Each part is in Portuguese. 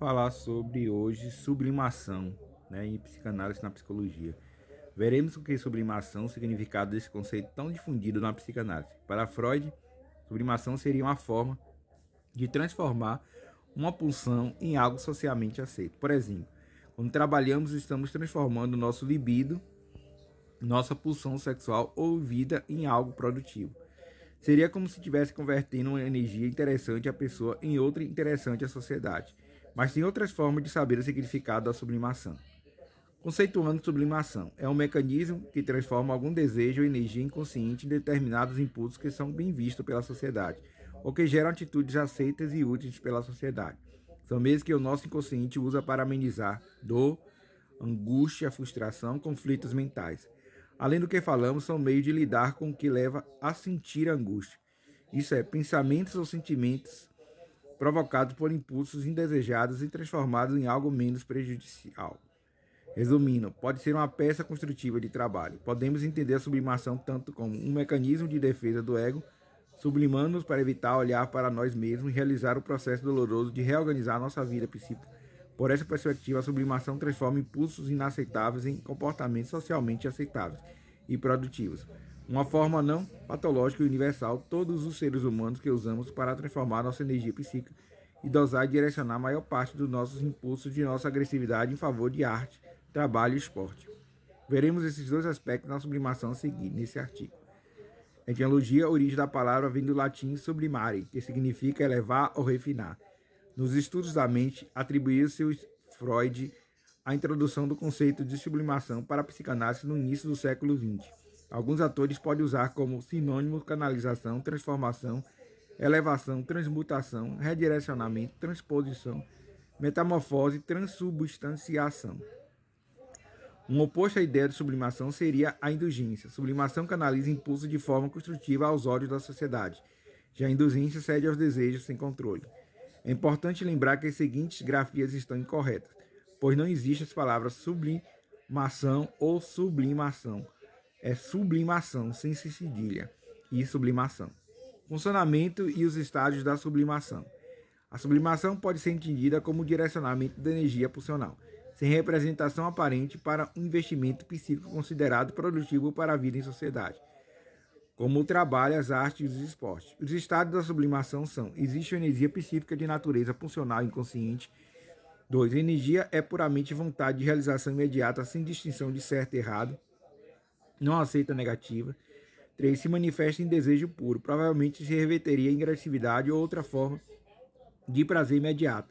falar sobre hoje sublimação, em psicanálise na psicologia. Veremos o que é sublimação, o significado desse conceito tão difundido na psicanálise. Para Freud, sublimação seria uma forma de transformar uma pulsão em algo socialmente aceito. Por exemplo, quando trabalhamos, estamos transformando nosso libido, nossa pulsão sexual ou vida em algo produtivo. Seria como se estivesse convertendo uma energia interessante à pessoa em outra interessante à sociedade. Mas tem outras formas de saber o significado da sublimação. Conceituando sublimação, é um mecanismo que transforma algum desejo ou energia inconsciente em determinados impulsos que são bem vistos pela sociedade, ou que geram atitudes aceitas e úteis pela sociedade. São meios que o nosso inconsciente usa para amenizar dor, angústia, frustração, conflitos mentais. Além do que falamos, são meios de lidar com o que leva a sentir angústia. Isso é, pensamentos ou sentimentos provocados por impulsos indesejados e transformados em algo menos prejudicial. Resumindo, pode ser uma peça construtiva de trabalho. Podemos entender a sublimação tanto como um mecanismo de defesa do ego, sublimando-nos para evitar olhar para nós mesmos e realizar o processo doloroso de reorganizar nossa vida psíquica. Por essa perspectiva, a sublimação transforma impulsos inaceitáveis em comportamentos socialmente aceitáveis e produtivos. Uma forma não patológica e universal, todos os seres humanos que usamos para transformar nossa energia psíquica e dosar e direcionar a maior parte dos nossos impulsos de nossa agressividade em favor de arte, trabalho e esporte. Veremos esses dois aspectos na sublimação a seguir, nesse artigo. Etimologia, a origem da palavra vem do latim sublimare, que significa elevar ou refinar. Nos estudos da mente, atribuiu-se Freud a introdução do conceito de sublimação para a psicanálise no início do século XX. Alguns autores podem usar como sinônimo canalização, transformação, elevação, transmutação, redirecionamento, transposição, metamorfose, transubstanciação. Um oposto à ideia de sublimação seria a indulgência. Sublimação canaliza impulsos de forma construtiva aos olhos da sociedade. Já a indulgência cede aos desejos sem controle. É importante lembrar que as seguintes grafias estão incorretas, pois não existem as palavras sublimação ou sublimação. É sublimação, sem cedilha, e sublimação. Funcionamento e os estágios da sublimação. A sublimação pode ser entendida como o direcionamento da energia pulsional, sem representação aparente para um investimento psíquico considerado produtivo para a vida em sociedade, como o trabalho, as artes e os esportes. Os estados da sublimação são: existe uma energia psíquica de natureza funcional inconsciente. 2. Energia é puramente vontade de realização imediata, sem distinção de certo e errado, não aceita negativa. 3. Se manifesta em desejo puro, provavelmente se reverteria em agressividade ou outra forma de prazer imediato,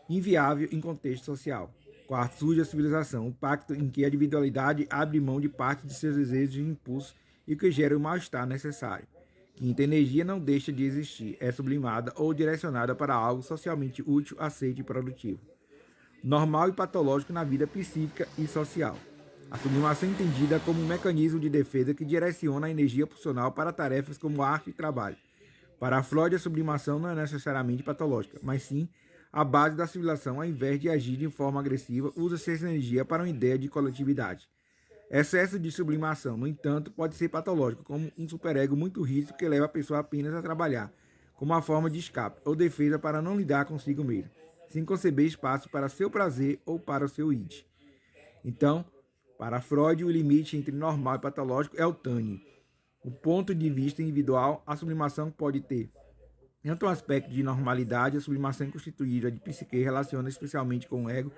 inviável em contexto social. 4. Surge a civilização, um pacto em que a individualidade abre mão de parte de seus desejos e impulsos e que gera o mal-estar necessário. 5. Energia não deixa de existir, é sublimada ou direcionada para algo socialmente útil, aceito e produtivo. Normal e patológico na vida psíquica e social. A sublimação é entendida como um mecanismo de defesa que direciona a energia pulsional para tarefas como arte e trabalho. Para Freud, a sublimação não é necessariamente patológica, mas sim a base da civilização. Ao invés de agir de forma agressiva, usa-se essa energia para uma ideia de coletividade. Excesso de sublimação, no entanto, pode ser patológico, como um superego muito rígido que leva a pessoa apenas a trabalhar, como uma forma de escape ou defesa para não lidar consigo mesmo, sem conceber espaço para seu prazer ou para o seu id. Então, para Freud, o limite entre normal e patológico é o tânio. Do ponto de vista individual, a sublimação pode ter tanto um aspecto de normalidade. A sublimação constituída de psique relaciona especialmente com o ego,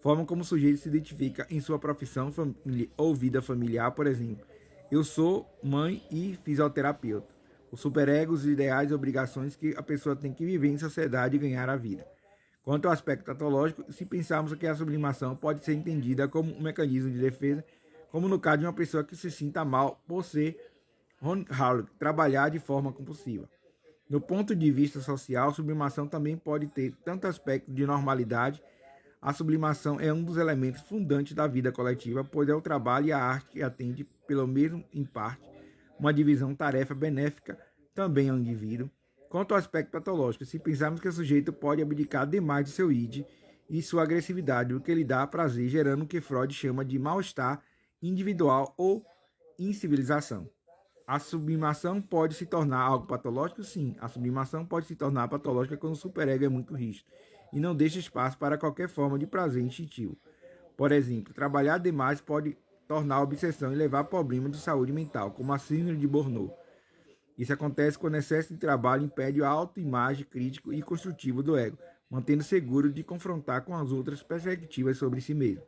forma como o sujeito se identifica em sua profissão ou vida familiar. Por exemplo, eu sou mãe e fisioterapeuta. O superego, os ideais e obrigações que a pessoa tem que viver em sociedade e ganhar a vida. Quanto ao aspecto patológico, se pensarmos que a sublimação pode ser entendida como um mecanismo de defesa, como no caso de uma pessoa que se sinta mal por ser workaholic, trabalhar de forma compulsiva. Do ponto de vista social, a sublimação também pode ter tanto aspecto de normalidade. A sublimação é um dos elementos fundantes da vida coletiva, pois é o trabalho e a arte que atende, pelo menos em parte, uma divisão tarefa benéfica também ao indivíduo. Quanto ao aspecto patológico, se pensarmos que o sujeito pode abdicar demais de seu id e sua agressividade, o que lhe dá prazer, gerando o que Freud chama de mal-estar individual ou incivilização. A sublimação pode se tornar algo patológico? Sim, a sublimação pode se tornar patológica quando o superego é muito rígido e não deixa espaço para qualquer forma de prazer instintivo. Por exemplo, trabalhar demais pode tornar a obsessão e levar a problemas de saúde mental, como a síndrome de Burnout. Isso acontece quando o excesso de trabalho impede a autoimagem crítica e construtiva do ego, mantendo seguro de confrontar com as outras perspectivas sobre si mesmo.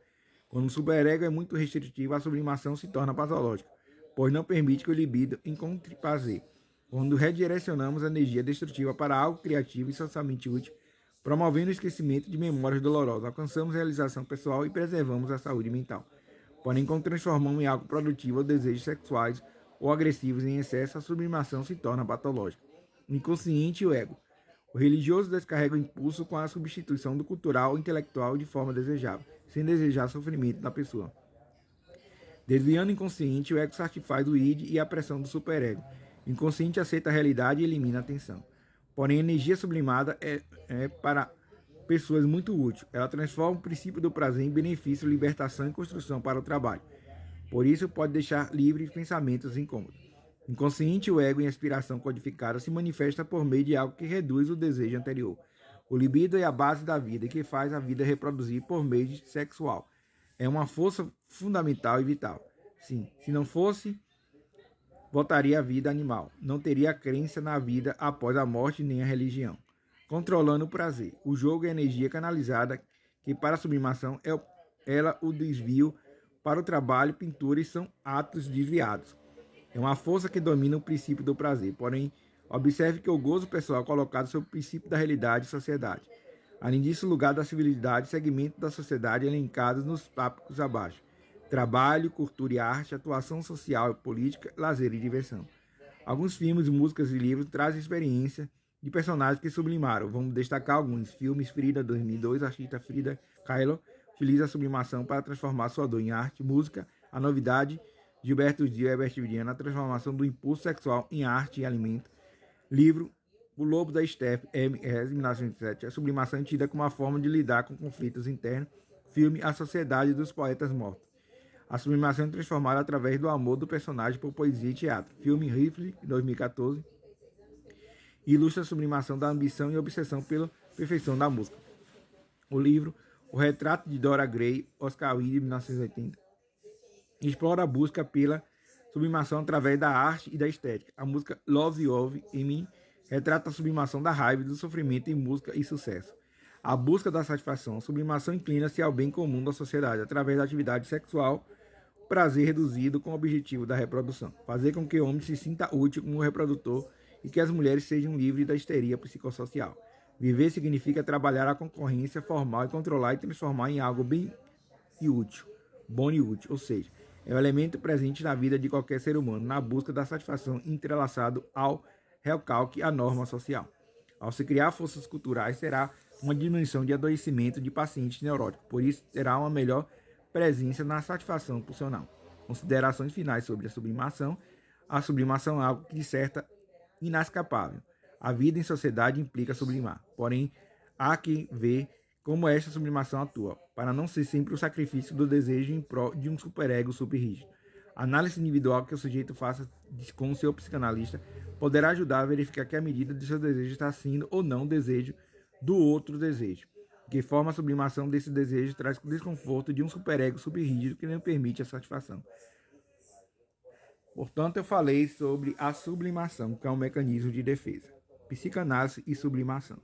Quando o superego é muito restritivo, a sublimação se torna patológica, pois não permite que o libido encontre prazer. Quando redirecionamos a energia destrutiva para algo criativo e socialmente útil, promovendo o esquecimento de memórias dolorosas, alcançamos realização pessoal e preservamos a saúde mental. Porém, quando transformamos em algo produtivo ou desejos sexuais ou agressivos em excesso, a sublimação se torna patológica. O inconsciente e o ego. O religioso descarrega o impulso com a substituição do cultural ou intelectual de forma desejável, sem desejar sofrimento da pessoa. Desviando o inconsciente, o ego satisfaz o id e a pressão do superego. O inconsciente aceita a realidade e elimina a tensão. Porém, a energia sublimada é para pessoas muito útil. Ela transforma o princípio do prazer em benefício, libertação e construção para o trabalho. Por isso, pode deixar livres pensamentos incômodos. Inconsciente, o ego em aspiração codificada se manifesta por meio de algo que reduz o desejo anterior. O libido é a base da vida e que faz a vida reproduzir por meio de sexual. É uma força fundamental e vital. Sim, se não fosse, voltaria à vida animal. Não teria crença na vida após a morte nem a religião. Controlando o prazer. O jogo é energia canalizada que para a sublimação ela o desvio para o trabalho, pintura e são atos desviados. É uma força que domina o princípio do prazer. Porém, observe que o gozo pessoal é colocado sob o princípio da realidade e sociedade. Além disso, o lugar da civilidade, segmento da sociedade elencados nos tópicos abaixo. Trabalho, cultura e arte, atuação social e política, lazer e diversão. Alguns filmes, músicas e livros trazem experiência de personagens que sublimaram. Vamos destacar alguns. Filmes Frida, 2002, a artista Frida Kahlo utiliza a sublimação para transformar sua dor em arte. Música, A Novidade, Gilberto Gil e Herbert Viana, a transformação do impulso sexual em arte e alimento. Livro, O Lobo da Steppe, M.S., 1907, a sublimação é tida como uma forma de lidar com conflitos internos. Filme, A Sociedade dos Poetas Mortos. A sublimação é transformada através do amor do personagem por poesia e teatro. Filme Rifle, 2014, ilustra a sublimação da ambição e obsessão pela perfeição da música. O livro, O Retrato de Dora Gray, Oscar Wilde, 1980, explora a busca pela sublimação através da arte e da estética. A música Love You em mim retrata a sublimação da raiva e do sofrimento em música e sucesso. A busca da satisfação. A sublimação inclina-se ao bem comum da sociedade através da atividade sexual, prazer reduzido com o objetivo da reprodução. Fazer com que o homem se sinta útil como reprodutor e que as mulheres sejam livres da histeria psicossocial. Viver significa trabalhar a concorrência formal e controlar e transformar em algo bem e útil, bom e útil, ou seja, é o elemento presente na vida de qualquer ser humano, na busca da satisfação entrelaçado ao recalque à norma social. Ao se criar forças culturais, será uma diminuição de adoecimento de pacientes neuróticos, por isso terá uma melhor presença na satisfação pulsional. Considerações finais sobre a sublimação. A sublimação é algo que disserta inescapável. A vida em sociedade implica sublimar, porém, há que ver como esta sublimação atua, para não ser sempre o sacrifício do desejo em prol de um superego superrígido. A análise individual que o sujeito faça com o seu psicanalista poderá ajudar a verificar que a medida de seu desejo está sendo ou não o desejo do outro desejo. De que forma a sublimação desse desejo traz o desconforto de um superego superrígido que não permite a satisfação. Portanto, eu falei sobre a sublimação, que é um mecanismo de defesa. Psicanálise e sublimação.